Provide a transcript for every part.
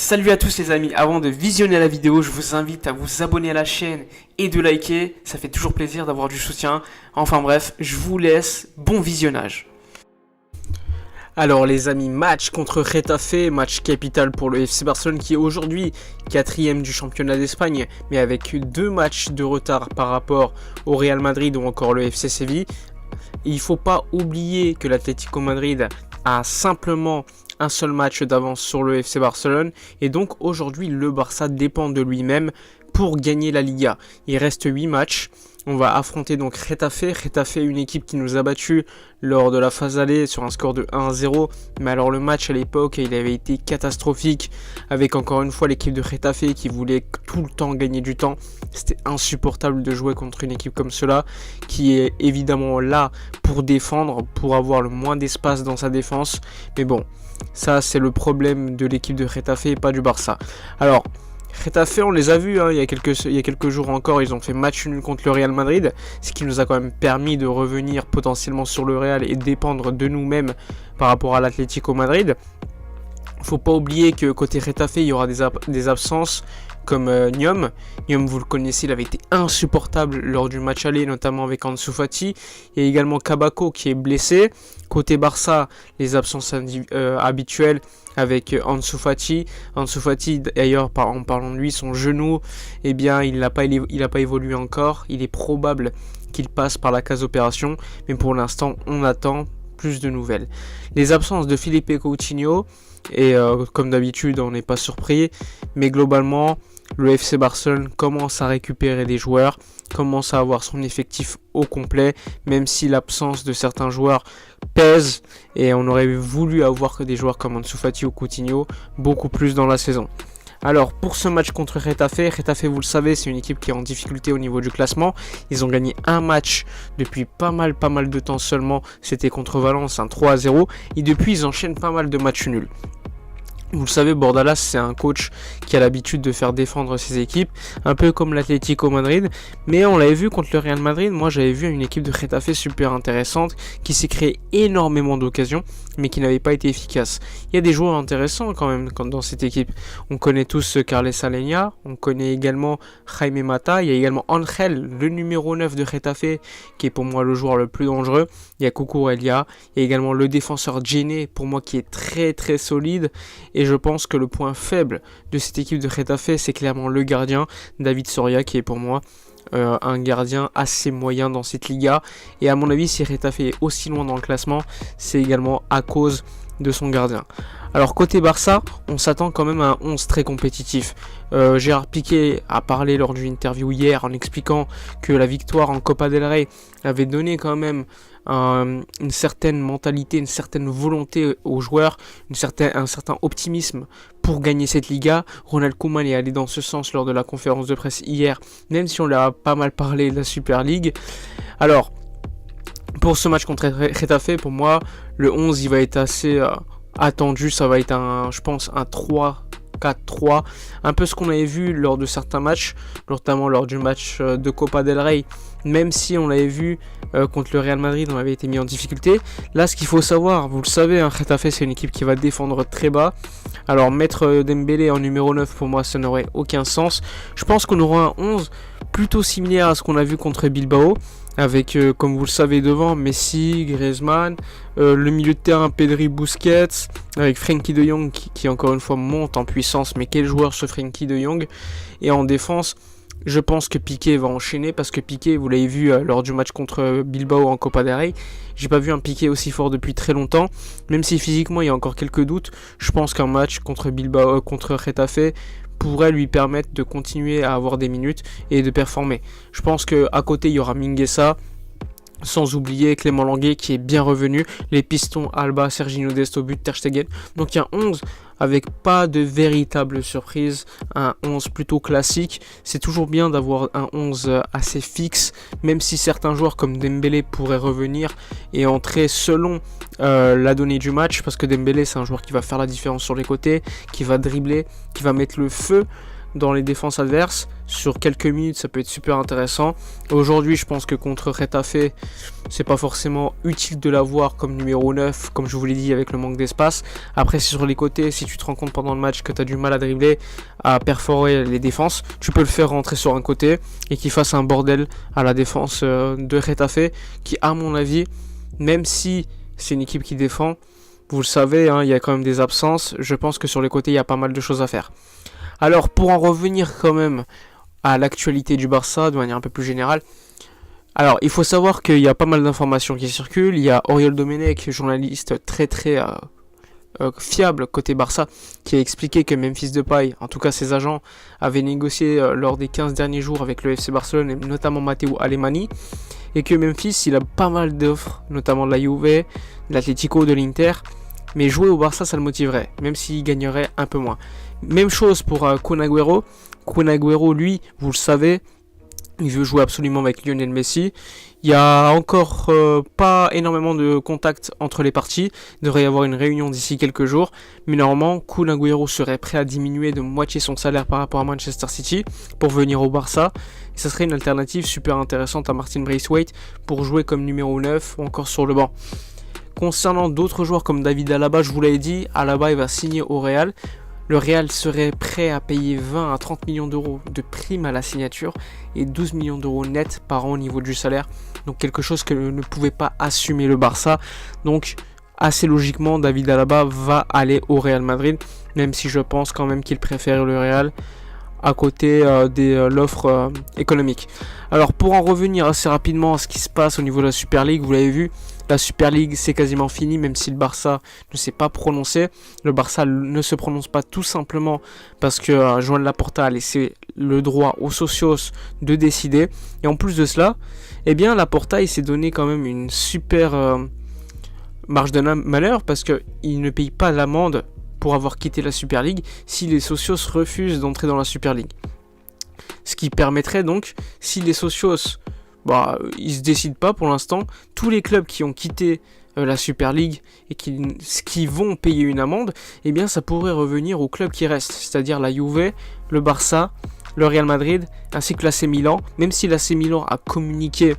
Salut à tous les amis, avant de visionner la vidéo, je vous invite à vous abonner à la chaîne et de liker, ça fait toujours plaisir d'avoir du soutien. Enfin bref, je vous laisse, bon visionnage. Alors les amis, match contre Getafe, match capital pour le FC Barcelone qui est aujourd'hui 4ème du championnat d'Espagne, mais avec 2 matchs de retard par rapport au Real Madrid ou encore le FC Séville. Il ne faut pas oublier que l'Atlético Madrid a simplement un seul match d'avance sur le FC Barcelone et donc aujourd'hui le Barça dépend de lui-même pour gagner la Liga. Il reste 8 matchs. On va affronter donc Getafe, une équipe qui nous a battus lors de la phase aller sur un score de 1-0. Mais alors le match à l'époque, il avait été catastrophique avec encore une fois l'équipe de Getafe qui voulait tout le temps gagner du temps. C'était insupportable de jouer contre une équipe comme cela qui est évidemment là pour défendre, pour avoir le moins d'espace dans sa défense. Mais bon, ça c'est le problème de l'équipe de Getafe et pas du Barça. Alors, Getafe, on les a vus, il y a quelques jours encore, ils ont fait match nul contre le Real Madrid, ce qui nous a quand même permis de revenir potentiellement sur le Real et dépendre de nous-mêmes par rapport à l'Atlético Madrid. Faut pas oublier que côté Getafe, il y aura des absences comme Nyom. Nyom, vous le connaissez, il avait été insupportable lors du match aller, notamment avec Ansu Fati. Il y a également Kabako qui est blessé. Côté Barça, les absences habituelles avec Ansu Fati. Ansu Fati, d'ailleurs, en parlant de lui, son genou, eh bien, il n'a pas évolué encore. Il est probable qu'il passe par la case opération, mais pour l'instant, on attend plus de nouvelles. Les absences de Filipe Coutinho, et comme d'habitude, on n'est pas surpris, mais globalement, le FC Barcelone commence à récupérer des joueurs, commence à avoir son effectif au complet, même si l'absence de certains joueurs pèse, et on aurait voulu avoir que des joueurs comme Ansu Fati ou Coutinho beaucoup plus dans la saison. Alors pour ce match contre Getafe, vous le savez, c'est une équipe qui est en difficulté au niveau du classement. Ils ont gagné un match depuis pas mal de temps seulement, c'était contre Valence, un 3-0, et depuis ils enchaînent pas mal de matchs nuls. Vous le savez, Bordalas, c'est un coach qui a l'habitude de faire défendre ses équipes, un peu comme l'Atlético Madrid, mais on l'avait vu contre le Real Madrid. Moi, j'avais vu une équipe de Getafe super intéressante, qui s'est créé énormément d'occasions, mais qui n'avait pas été efficace. Il y a des joueurs intéressants quand même dans cette équipe. On connaît tous Carles Aleñá, on connaît également Jaime Mata, il y a également Ángel, le numéro 9 de Getafe, qui est pour moi le joueur le plus dangereux. Il y a Cucurella, il y a également le défenseur Djene, pour moi qui est très solide. Et je pense que le point faible de cette équipe de Getafe, c'est clairement le gardien, David Soria, qui est pour moi un gardien assez moyen dans cette Liga. Et à mon avis, si Getafe est aussi loin dans le classement, c'est également à cause de son gardien. Alors côté Barça, on s'attend quand même à un 11 très compétitif. Gérard Piqué a parlé lors d'une interview hier en expliquant que la victoire en Copa del Rey avait donné quand même une certaine mentalité, une certaine volonté aux joueurs, un certain optimisme pour gagner cette Liga. Ronald Koeman est allé dans ce sens lors de la conférence de presse hier, même si on leur a pas mal parlé de la Super League. Alors, pour ce match contre Getafe, pour moi, le 11 il va être assez attendu, ça va être je pense un 3-4-3, un peu ce qu'on avait vu lors de certains matchs, notamment lors du match de Copa del Rey, même si on l'avait vu contre le Real Madrid, on avait été mis en difficulté. Là, ce qu'il faut savoir, vous le savez, Getafe c'est une équipe qui va défendre très bas. Alors mettre Dembélé en numéro 9, pour moi ça n'aurait aucun sens. Je pense qu'on aura un 11 plutôt similaire à ce qu'on a vu contre Bilbao, avec, comme vous le savez, devant Messi, Griezmann, le milieu de terrain Pedri, Busquets, avec Frenkie de Jong qui encore une fois monte en puissance, mais quel joueur ce Frenkie de Jong. Et en défense, je pense que Piqué va enchaîner, parce que Piqué, vous l'avez vu lors du match contre Bilbao en Copa del Rey, j'ai pas vu un Piqué aussi fort depuis très longtemps, même si physiquement il y a encore quelques doutes. Je pense qu'un match contre Bilbao, contre Getafe, pourrait lui permettre de continuer à avoir des minutes et de performer. Je pense qu'à côté il y aura Mingueza, sans oublier Clément Lenglet qui est bien revenu, les pistons Alba, Serginho Dest au but, Ter Stegen. Donc il y a un 11 avec pas de véritable surprise, un 11 plutôt classique. C'est toujours bien d'avoir un 11 assez fixe, même si certains joueurs comme Dembélé pourraient revenir et entrer selon la donnée du match, parce que Dembélé c'est un joueur qui va faire la différence sur les côtés, qui va dribbler, qui va mettre le feu dans les défenses adverses. Sur quelques minutes, ça peut être super intéressant. Aujourd'hui, je pense que contre Retafe, c'est pas forcément utile de l'avoir comme numéro 9, comme je vous l'ai dit, avec le manque d'espace. Après, c'est sur les côtés, si tu te rends compte pendant le match que tu as du mal à dribbler, à perforer les défenses, tu peux le faire rentrer sur un côté et qu'il fasse un bordel à la défense de Retafe, qui, à mon avis, même si c'est une équipe qui défend, vous le savez, hein, il y a quand même des absences. Je pense que sur les côtés, il y a pas mal de choses à faire. Alors, pour en revenir quand même à l'actualité du Barça, de manière un peu plus générale, alors, il faut savoir qu'il y a pas mal d'informations qui circulent. Il y a Oriol Domenech, journaliste très fiable côté Barça, qui a expliqué que Memphis Depay, en tout cas ses agents, avaient négocié lors des 15 derniers jours avec le FC Barcelone, et notamment Matteo Alemany, et que Memphis, il a pas mal d'offres, notamment de la Juve, de l'Atlético, de l'Inter, mais jouer au Barça, ça le motiverait, même s'il gagnerait un peu moins. Même chose pour Kun Agüero. Kun Agüero, lui, vous le savez, il veut jouer absolument avec Lionel Messi. Il n'y a encore pas énormément de contact entre les parties. Il devrait y avoir une réunion d'ici quelques jours. Mais normalement, Kun Agüero serait prêt à diminuer de moitié son salaire par rapport à Manchester City pour venir au Barça. Et ça serait une alternative super intéressante à Martin Braithwaite pour jouer comme numéro 9 ou encore sur le banc. Concernant d'autres joueurs comme David Alaba, je vous l'avais dit, Alaba il va signer au Real. Le Real serait prêt à payer 20 à 30 millions d'euros de prime à la signature et 12 millions d'euros net par an au niveau du salaire. Donc quelque chose que ne pouvait pas assumer le Barça. Donc assez logiquement, David Alaba va aller au Real Madrid, même si je pense quand même qu'il préfère le Real à côté de l'offre économique. Alors pour en revenir assez rapidement à ce qui se passe au niveau de la Super League, vous l'avez vu, la Super League c'est quasiment fini, même si le Barça ne s'est pas prononcé. Le Barça ne se prononce pas tout simplement parce que Joan Laporta a laissé le droit aux socios de décider. Et en plus de cela, eh bien Laporta il s'est donné quand même une super marge de malheur parce qu'il ne paye pas l'amende pour avoir quitté la Super League si les socios refusent d'entrer dans la Super League. Ce qui permettrait donc, si les socios ils se décident pas pour l'instant, tous les clubs qui ont quitté la Super League et qui vont payer une amende, eh bien ça pourrait revenir aux clubs qui restent, c'est-à-dire la Juve, le Barça, le Real Madrid ainsi que l'AC Milan. Même si l'AC Milan a communiqué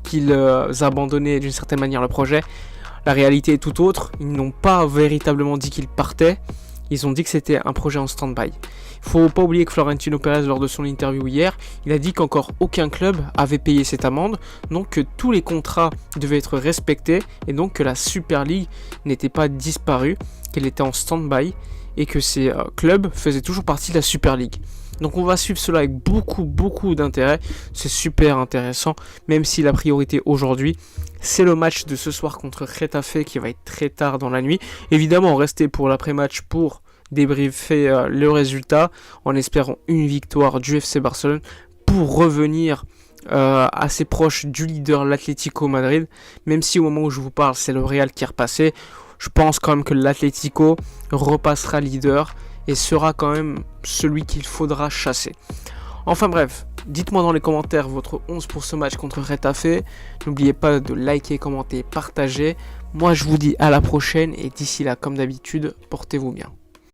qu'ils abandonnaient d'une certaine manière le projet, la réalité est tout autre. Ils n'ont pas véritablement dit qu'ils partaient. Ils ont dit que c'était un projet en stand-by. Il ne faut pas oublier que Florentino Pérez, lors de son interview hier, il a dit qu'encore aucun club avait payé cette amende, donc que tous les contrats devaient être respectés, et donc que la Super League n'était pas disparue, qu'elle était en stand-by, et que ces clubs faisaient toujours partie de la Super League. Donc on va suivre cela avec beaucoup d'intérêt. C'est super intéressant, même si la priorité aujourd'hui, c'est le match de ce soir contre Retafe qui va être très tard dans la nuit. Évidemment, restez pour l'après-match pour débriefer le résultat, en espérant une victoire du FC Barcelone pour revenir assez proche du leader, l'Atlético Madrid. Même si au moment où je vous parle, c'est le Real qui est repassé, je pense quand même que l'Atlético repassera leader et sera quand même celui qu'il faudra chasser. Enfin bref, dites-moi dans les commentaires votre 11 pour ce match contre Retafe. N'oubliez pas de liker, commenter, partager. Moi je vous dis à la prochaine et d'ici là, comme d'habitude, portez-vous bien.